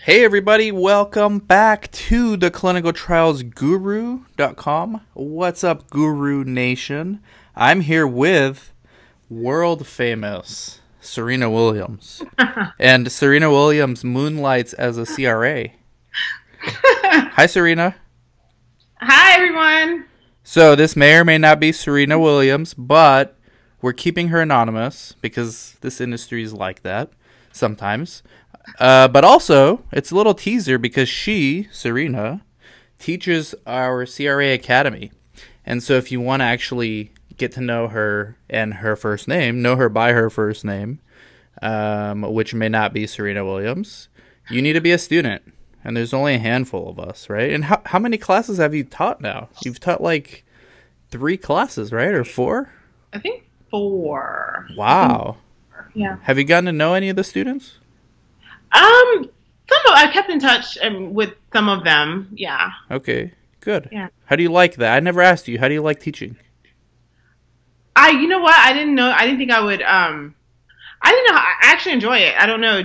Hey everybody, welcome back to the clinicaltrialsguru.com. What's up, Guru Nation? I'm here with world famous Serena Williams. And Serena Williams moonlights as a CRA. Hi, Serena. Hi, everyone. So this may or may not be Serena Williams, but we're keeping her anonymous because this industry is like that sometimes. But also, it's a little teaser because she, Serena, teaches our CRA Academy. And so if you want to actually get to know her and her first name, know her by her first name, which may not be Serena Williams, you need to be a student. And there's only a handful of us, right? And how many classes have you taught now? You've taught like 3 classes, right? Or 4? I think 4. Wow. Yeah. Have you gotten to know any of the students? I kept in touch with some of them. Yeah. Okay, good. Yeah. How do you like that? I never asked you. How do you like teaching? You know what? I didn't know. I didn't think I would. I didn't know. I actually enjoy it. I don't know.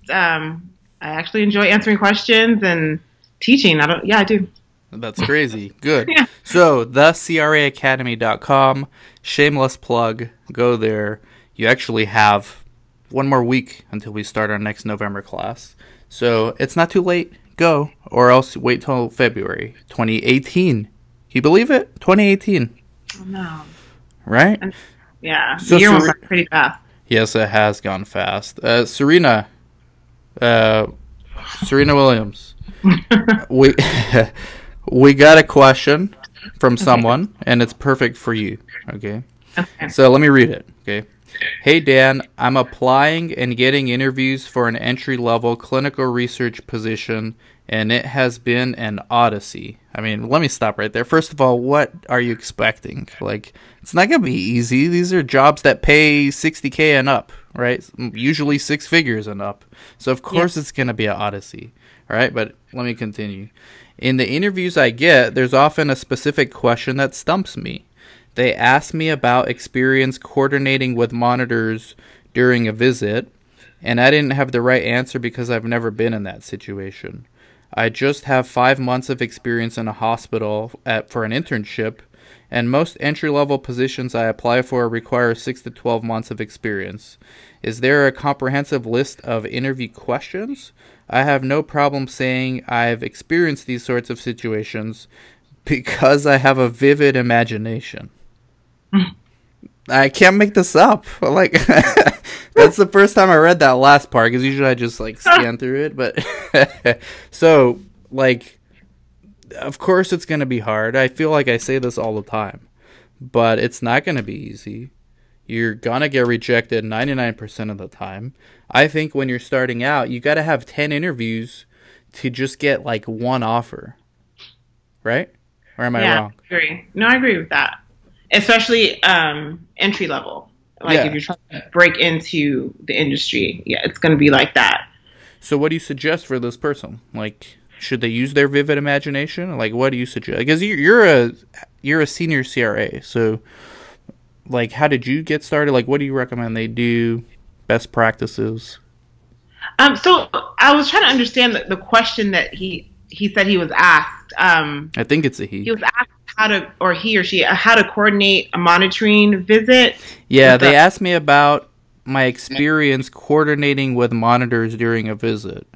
I actually enjoy answering questions and teaching. Yeah, I do. That's crazy. Good. Yeah. So, thecraacademy.com, shameless plug, go there. You actually have 1 more week until we start our next November class. So, it's not too late. Go. Or else wait till February 2018. Can you believe it? 2018. Oh, no. Right? Yeah. So the year went by pretty fast. Yes, it has gone fast. Serena Williams. we got a question from someone, and it's perfect for you. Okay. So let me read it. Okay. Hey Dan, I'm applying and getting interviews for an entry-level clinical research position, and it has been an odyssey. I mean, let me stop right there. First of all, what are you expecting? Like, it's not gonna be easy. These are jobs that pay $60K and up, right? Usually 6 figures and up. So of course it's gonna be an odyssey. All right, but let me continue. In the interviews I get, there's often a specific question that stumps me. They ask me about experience coordinating with monitors during a visit, and I didn't have the right answer because I've never been in that situation. I just have 5 months of experience in a hospital for an internship, and most entry-level positions I apply for require 6 to 12 months of experience. Is there a comprehensive list of interview questions? I have no problem saying I've experienced these sorts of situations because I have a vivid imagination. I can't make this up. Like, that's the first time I read that last part, because usually I just like scan through it. But so, like, of course it's gonna be hard. I feel like I say this all the time, but it's not gonna be easy. You're gonna get rejected 99% of the time. I think when you're starting out, you gotta have 10 interviews to just get like 1 offer, right? Or am I wrong? I agree. No, I agree with that. Especially entry level. Like if you're trying to break into the industry, it's going to be like that. So what do you suggest for this person? Like, should they use their vivid imagination? Like, what do you suggest? Because you're a senior CRA, so like, how did you get started? Like, what do you recommend they do? Best practices. So I was trying to understand the question that he said he was asked. I think it's a he. He was asked how to coordinate a monitoring visit. Yeah, they asked me about my experience coordinating with monitors during a visit.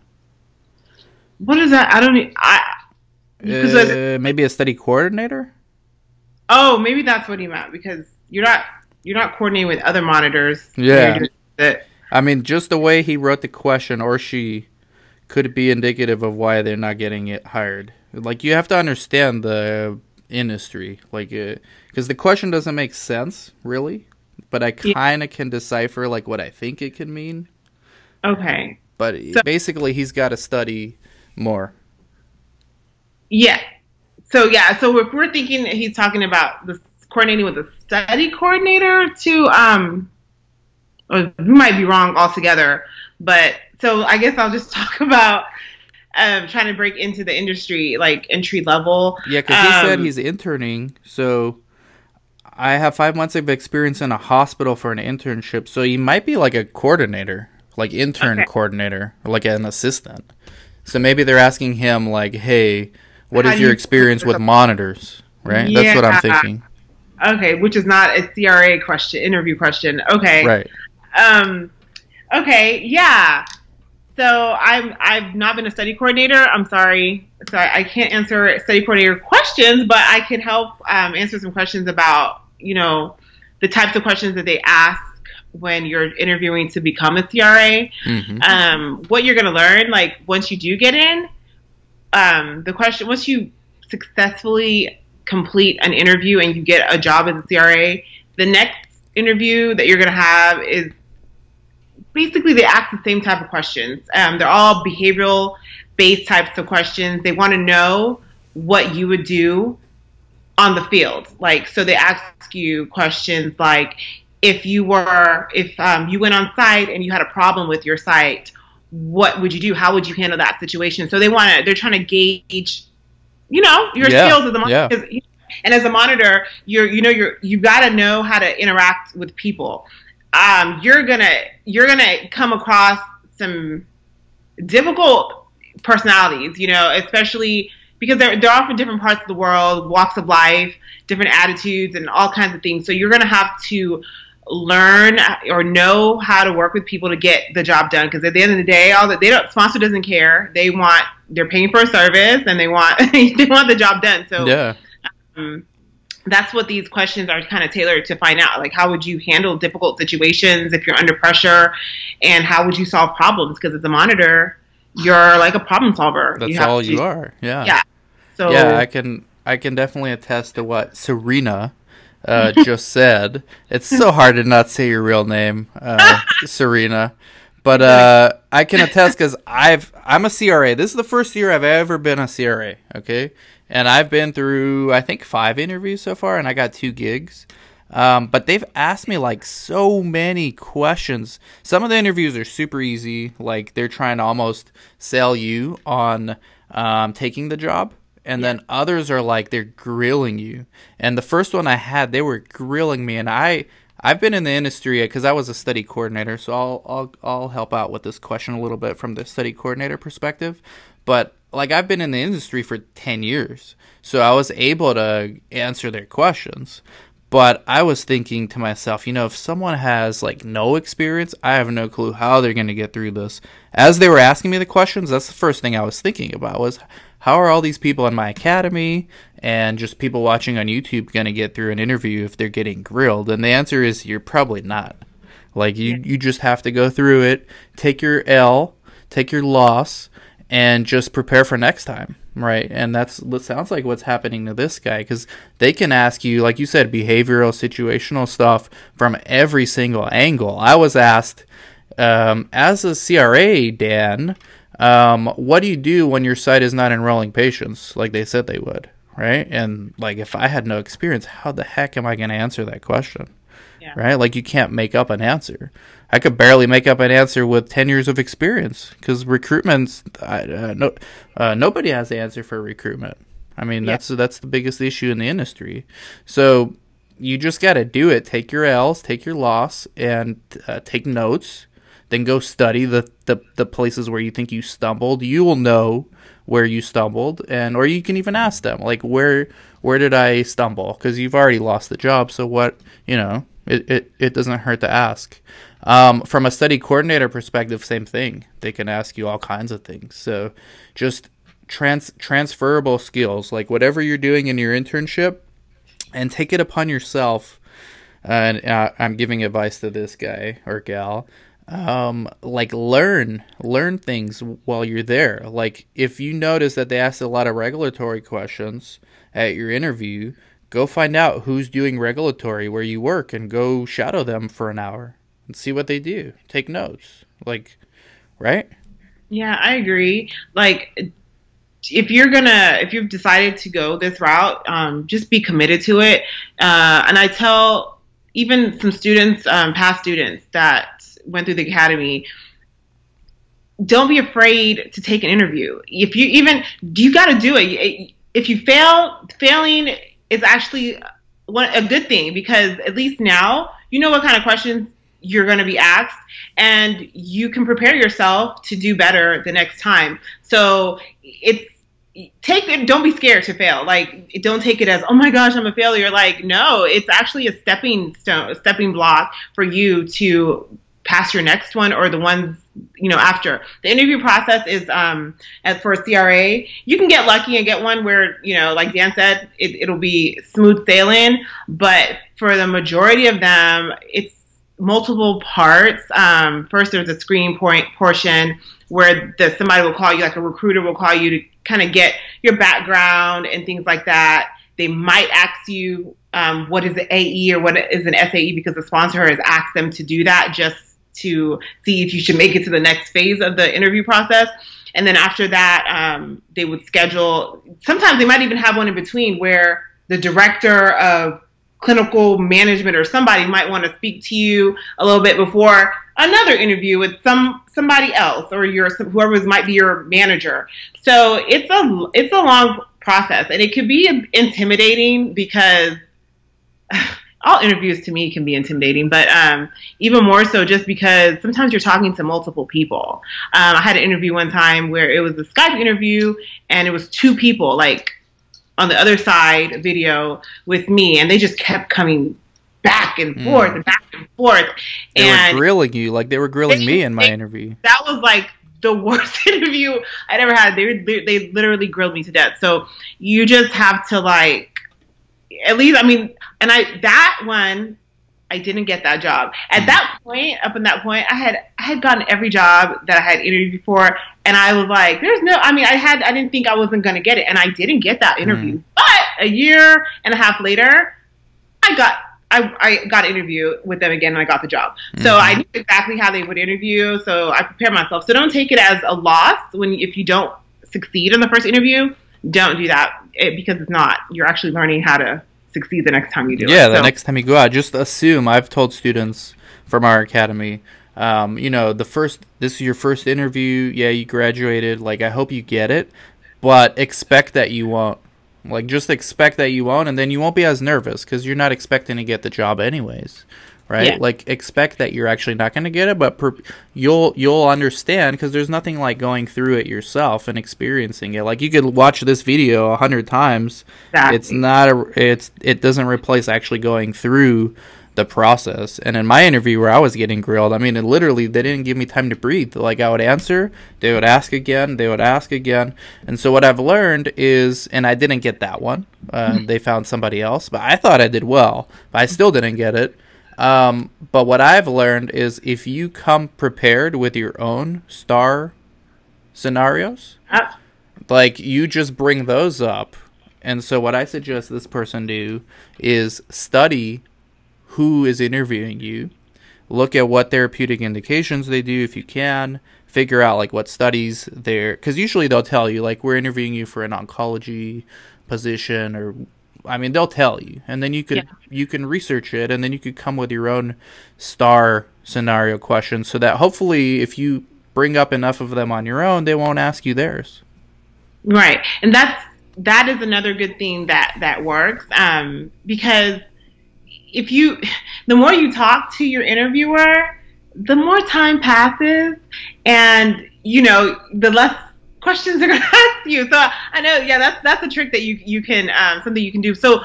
What is that? Maybe a study coordinator? Oh, maybe that's what he meant, because you're not coordinating with other monitors. Yeah. I mean, just the way he wrote the question, or she, could be indicative of why they're not getting it hired. Like, you have to understand the industry, like, because the question doesn't make sense really, but I kind of can decipher like what I think it could mean. Okay, but basically he's got to study more. Yeah. So if we're thinking that he's talking about the coordinating with a study coordinator to or we might be wrong altogether, but so I guess I'll just talk about trying to break into the industry, like entry level. Yeah, because he said he's interning, so I have 5 months of experience in a hospital for an internship, so he might be like a coordinator, like intern coordinator, or like an assistant. So maybe they're asking him like, "Hey, what How is do your you experience with monitors?" Right? That's what I'm Yeah. thinking. Okay, which is not a CRA question, interview question. Okay. Right. Um, okay, yeah. So I've not been a study coordinator. I'm sorry. So I can't answer study coordinator questions, but I can help answer some questions about, the types of questions that they ask when you're interviewing to become a CRA. Mm-hmm. What you're going to learn, like once you do get in, the question, once you successfully complete an interview and you get a job as a CRA, the next interview that you're going to have is basically they ask the same type of questions. They're all behavioral based types of questions. They want to know what you would do on the field. Like, so they ask you questions like, if you went on site and you had a problem with your site, what would you do? How would you handle that situation? So they're trying to gauge, your skills as a monitor. Yeah. And as a monitor, you got to know how to interact with people. You're gonna come across some difficult personalities, especially because they're all from different parts of the world, walks of life, different attitudes, and all kinds of things. So you're gonna have to learn or know how to work with people to get the job done. Because at the end of the day, sponsor doesn't care. They're paying for a service and they want they want the job done. So Yeah. That's what these questions are kind of tailored to find out. Like, how would you handle difficult situations if you're under pressure, and how would you solve problems? Because as a monitor, you're like a problem solver. That's all you are. Yeah. Yeah. So yeah, I can definitely attest to what Serena just said. It's so hard to not say your real name, Serena. But I can attest because I'm a CRA. This is the first year I've ever been a CRA. Okay. And I've been through, I think, 5 interviews so far, and I got 2 gigs. But they've asked me, like, so many questions. Some of the interviews are super easy. Like, they're trying to almost sell you on taking the job. And then others are, like, they're grilling you. And the first one I had, they were grilling me. And I've been in the industry because I was a study coordinator. So I'll help out with this question a little bit from the study coordinator perspective. But like I've been in the industry for 10 years, so I was able to answer their questions. But I was thinking to myself, if someone has like no experience, I have no clue how they're going to get through this. As they were asking me the questions, that's the first thing I was thinking about was how are all these people in my academy and just people watching on YouTube going to get through an interview if they're getting grilled? And the answer is you're probably not. Like you just have to go through it, take your L, take your loss, and just prepare for next time, right? And that sounds like what's happening to this guy, because they can ask you, like you said, behavioral, situational stuff from every single angle. I was asked, as a CRA, Dan, what do you do when your site is not enrolling patients like they said they would, right? And like if I had no experience, how the heck am I going to answer that question? Yeah. Right? Like you can't make up an answer. I could barely make up an answer with 10 years of experience because recruitment's nobody has the answer for recruitment. I mean, that's the biggest issue in the industry. So you just got to do it. Take your L's, take your loss, and take notes. Then go study the places where you think you stumbled. You will know where you stumbled, or you can even ask them, like, where did I stumble? Because you've already lost the job, so what, it doesn't hurt to ask. From a study coordinator perspective, same thing. They can ask you all kinds of things. So just transferable skills, like whatever you're doing in your internship, and take it upon yourself. And I'm giving advice to this guy or gal. Like learn things while you're there. Like if you notice that they ask a lot of regulatory questions at your interview, go find out who's doing regulatory where you work and go shadow them for an hour and see what they do. Take notes. Like, right? Yeah, I agree. Like if you've decided to go this route, just be committed to it. And I tell even some students, past students that went through the academy, don't be afraid to take an interview. You got to do it. If you failing is actually a good thing, because at least now you know what kind of questions you're going to be asked, and you can prepare yourself to do better the next time. So it's take it. Don't be scared to fail. Like, don't take it as, oh my gosh, I'm a failure. Like, no, it's actually a stepping stone, a stepping block for you to pass your next one or the ones, after. The interview process is, as for CRA, you can get lucky and get one where, like Dan said, it'll be smooth sailing. But for the majority of them, it's multiple parts. First, there's a screening portion where somebody will call you, like a recruiter will call you to kind of get your background and things like that. They might ask you what is an AE or what is an SAE, because the sponsor has asked them to do that just to see if you should make it to the next phase of the interview process. And then after that, they would schedule, sometimes they might even have one in between where the director of clinical management or somebody might want to speak to you a little bit before another interview with somebody else or whoever might be your manager. So it's a long process, and it could be intimidating because all interviews to me can be intimidating, but even more so just because sometimes you're talking to multiple people. I had an interview one time where it was a Skype interview, and it was two people, like, on the other side video with me, and they just kept coming back and forth and back and forth. They were grilling you, like they were grilling me in my interview. That was like the worst interview I'd ever had. They literally grilled me to death. So you just have to, like, at least, that one, I didn't get that job. At that point, up in that point, I had gotten every job that I had interviewed for, and I was like, I didn't think I wasn't going to get it, and I didn't get that interview. But a year and a half later, I got an interview with them again, and I got the job. So I knew exactly how they would interview, so I prepared myself. So don't take it as a loss if you don't succeed in the first interview. Don't do that, because it's not. You're actually learning how to succeed the next time you do it. Yeah, the next time you go out, just assume. I've told students from our academy, this is your first interview. Yeah, you graduated. Like, I hope you get it, but expect that you won't. Like, just expect that you won't, and then you won't be as nervous because you're not expecting to get the job anyways, right? Yeah. Like, expect that you're actually not going to get it, but you'll understand, because there's nothing like going through it yourself and experiencing it. Like, you could watch this video 100 times. Exactly. It doesn't replace actually going through the process. And in my interview where I was getting grilled, they didn't give me time to breathe. Like, I would answer, they would ask again, and so what I've learned is, and I didn't get that one, they found somebody else, but I thought I did well, but I still didn't get it. But what I've learned is, if you come prepared with your own star scenarios, like, you just bring those up. And so what I suggest this person do is study who is interviewing you, look at what therapeutic indications they do if you can, figure out, like, what studies they're, because usually they'll tell you, like, we're interviewing you for an oncology position, or they'll tell you, and then you can research it, and then you could come with your own star scenario questions, so that hopefully if you bring up enough of them on your own, they won't ask you theirs. Right, and that is another good thing that works, because the more you talk to your interviewer, the more time passes, and the less questions they're going to ask you. So I know, that's a trick that you can, something you can do. So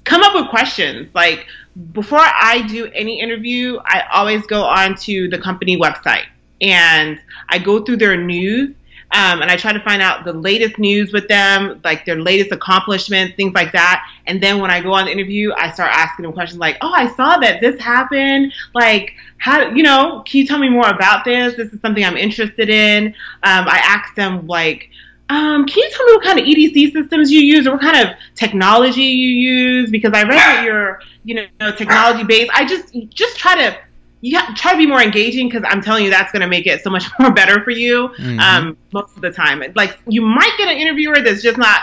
come up with questions. Like, before I do any interview, I always go onto the company website, and I go through their news, and I try to find out the latest news with them, like their latest accomplishments, things like that. And then when I go on the interview, I start asking them questions like, oh, I saw that this happened. Like, how, can you tell me more about this? This is something I'm interested in. I ask them, like, can you tell me what kind of EDC systems you use, or what kind of technology you use? Because I read that you're, technology based. I just try to be more engaging, because I'm telling you, that's going to make it so much more better for you. Most of the time, like, you might get an interviewer that's just not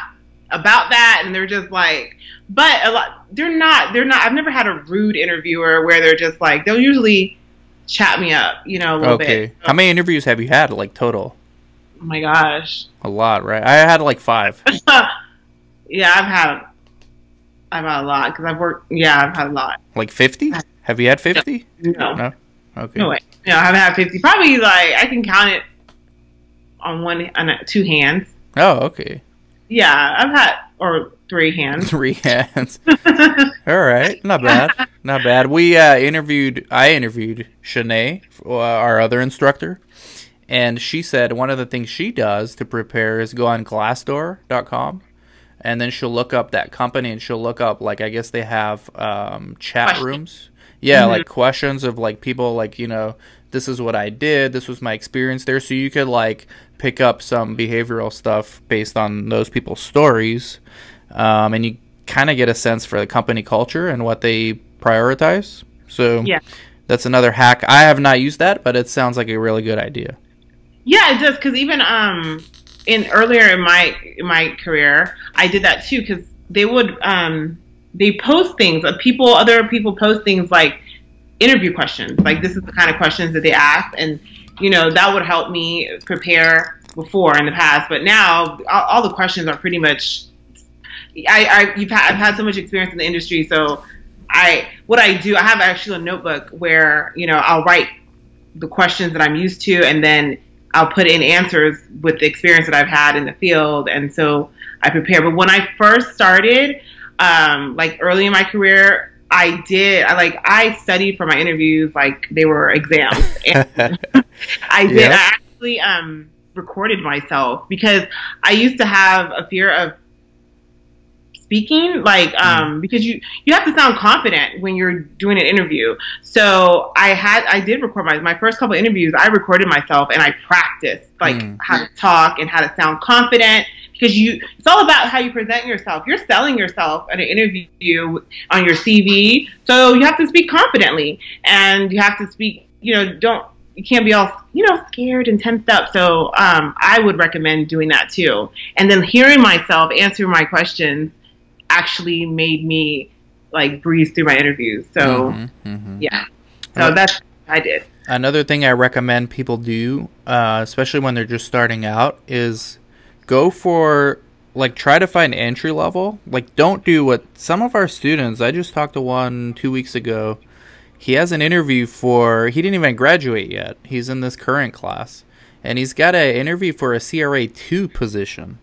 about that, and they're just like, but a lot, they're not. I've never had a rude interviewer where they're just like, they'll usually chat me up, a little bit. How many interviews have you had, like, total? Oh my gosh, a lot, right? I had like 5. Yeah, I've had a lot, because I've worked. Yeah, I've had a lot. Like 50? Have you had 50? No. Okay. No way. No, I haven't had 50. Probably like I can count it on two hands. Oh, okay. Yeah, I've had or three hands. 3 hands. All right, not bad, not bad. I interviewed Shanae, our other instructor, and she said one of the things she does to prepare is go on Glassdoor.com, and then she'll look up that company and she'll look up, like, I guess they have chat rooms. Yeah, mm-hmm. Like questions of like people like, you know, this is what I did, this was my experience there, so you could like pick up some behavioral stuff based on those people's stories, and you kind of get a sense for the company culture and what they prioritize. So yeah, that's another hack. I have not used that, but it sounds like a really good idea. Yeah, it does, because even earlier in my career, I did that too, because they would they post things. Other people post things like interview questions, like this is the kind of questions that they ask, and you know that would help me prepare before in the past. But now all the questions are pretty much. I've had so much experience in the industry, so I have actually a notebook where, you know, I'll write the questions that I'm used to, and then I'll put in answers with the experience that I've had in the field, and so I prepare. But when I first started, like early in my career, I studied for my interviews like they were exams. And I did. Yep. I actually recorded myself because I used to have a fear of speaking, like because you have to sound confident when you're doing an interview. So I did record my first couple of interviews. I recorded myself and I practiced like how to talk and how to sound confident, because it's all about how you present yourself. You're selling yourself at an interview on your CV, so you have to speak confidently, and you have to speak, you can't be all, scared and tensed up. So I would recommend doing that too. And then hearing myself answer my questions actually made me like breeze through my interviews. So yeah, so that's what I did. Another thing I recommend people do, especially when they're just starting out, is go for, like, try to find entry level. Like, don't do what some of our students, I just talked to one 2 weeks ago. He has an interview he didn't even graduate yet. He's in this current class, and he's got an interview for a CRA 2 position.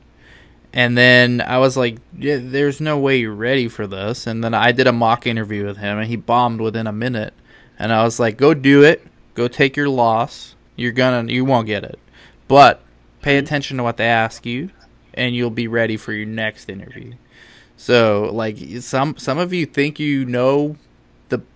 And then I was like, yeah, there's no way you're ready for this. And then I did a mock interview with him, and he bombed within a minute. And I was like, go do it. Go take your loss. You won't get it. But pay attention to what they ask you, and you'll be ready for your next interview. So, like, some of you think you know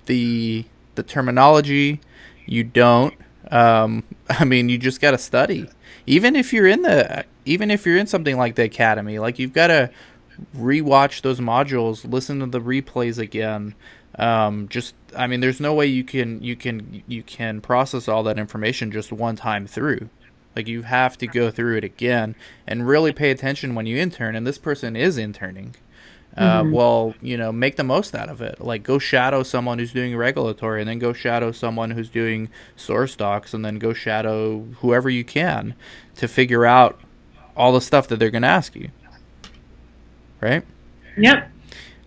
the terminology. You don't. I mean, you just got to study. Even if you're in something like the academy, like, you've got to rewatch those modules, listen to the replays again. There's no way you can process all that information just one time through. Like, you have to go through it again and really pay attention when you intern. And this person is interning. Make the most out of it. Like, go shadow someone who's doing regulatory, and then go shadow someone who's doing source docs, and then go shadow whoever you can to figure out all the stuff that they're going to ask you. Right? Yep.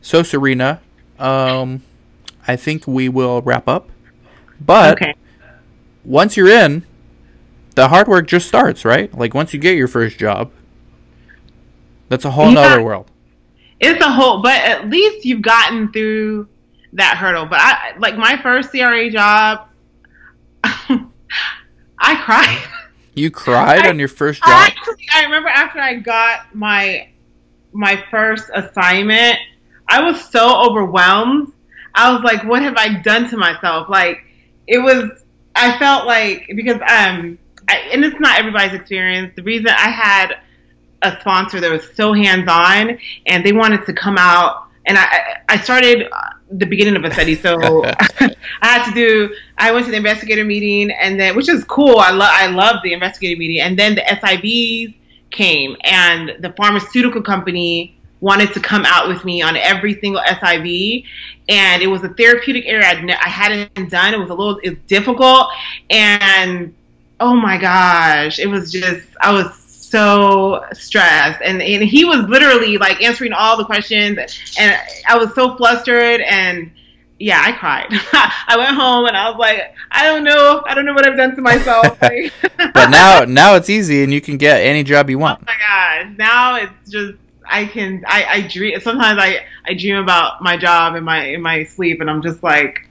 So, Serena, I think we will wrap up. But once you're in, the hard work just starts, right? Like, once you get your first job, that's a whole nother world. But at least you've gotten through that hurdle. But like my first CRA job, I cried. You cried on your first job? I remember after I got my first assignment, I was so overwhelmed. I was like, what have I done to myself? Like, I felt like, because, and it's not everybody's experience. The reason I had a sponsor that was so hands-on, and they wanted to come out, and I started the beginning of a study, so I went to the investigator meeting, and then, which is cool, I love the investigator meeting, and then the SIVs came, and the pharmaceutical company wanted to come out with me on every single SIV, and it was a therapeutic area I hadn't done. It was difficult, and oh my gosh, I was so stressed, and he was literally like answering all the questions, and I was so flustered, and yeah, I cried. I went home and I was like, I don't know what I've done to myself. Like, But now it's easy and you can get any job you oh want. my god, now it's just I dream sometimes I dream about my job in my sleep and I'm just like,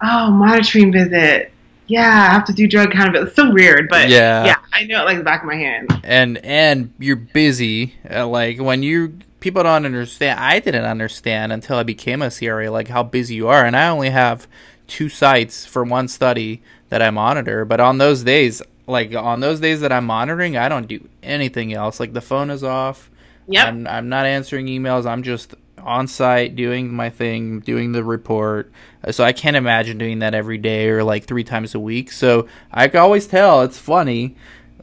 oh, monitoring visit. Yeah, I have to do drug accountability. It's so weird, but Yeah. yeah, I know it like the back of my hand. And you're busy. Like when you people don't understand. I didn't understand until I became a CRA like how busy you are. And I only have 2 sites for one study that I monitor. But on those days, like on those days that I'm monitoring, I don't do anything else. Like the phone is off. Yep. I'm not answering emails. I'm just on site doing my thing, doing the report. So I can't imagine doing that every day or like 3 times a week. So I can always tell it's funny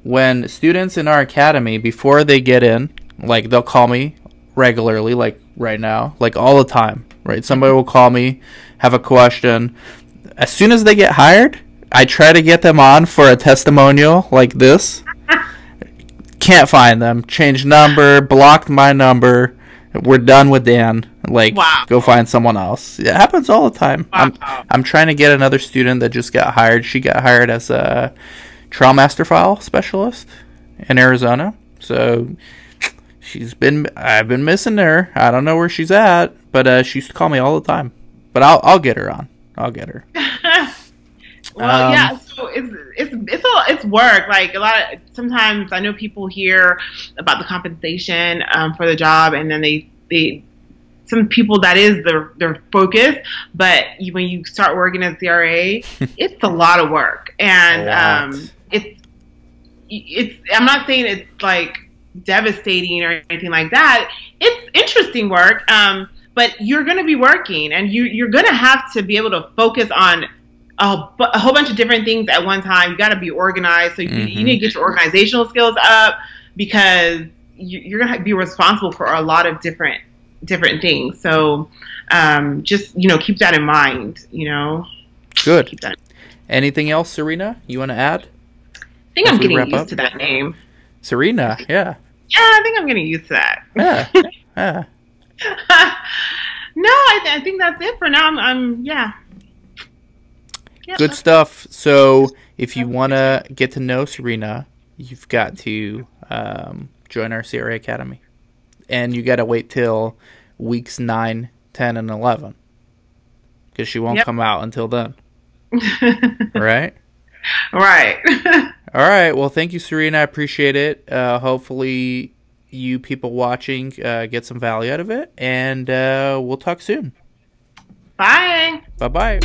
when students in our academy, before they get in, like they'll call me regularly, like right now, like all the time, right? Somebody will call me, have a question. As soon as they get hired, I try to get them on for a testimonial like this. Can't find them. Changed number, blocked my number. We're done with Dan. Like, Wow. go find someone else. It happens all the time. Wow. I'm trying to get another student that just got hired. She got hired as a trial master file specialist in Arizona. So I've been missing her. I don't know where she's at, but she used to call me all the time. But I'll get her on. I'll get her. Well, yeah. So it's work. Like a lot of sometimes I know people hear about the compensation for the job, and then they some people that is their focus. But when you start working as CRA, it's a lot of work, and it's. I'm not saying it's like devastating or anything like that. It's interesting work, but you're going to be working, and you're going to have to be able to focus on a whole bunch of different things at one time. You got to be organized, so you need to get your organizational skills up because you're going to be responsible for a lot of different things. So just keep that in mind. Good. Keep that. Anything else, Serena? You want to add? I think I'm getting used to that name. Serena, yeah. Yeah, I think I'm getting used to that. Yeah. Yeah. No, I think that's it for now. I'm yeah. Good stuff. So if you want to get to know Serena, you've got to join our CRA Academy. And you got to wait till weeks 9, 10, and 11. Because she won't come out until then. Right? Right. All right. Well, thank you, Serena. I appreciate it. Hopefully you people watching get some value out of it. And we'll talk soon. Bye. Bye-bye.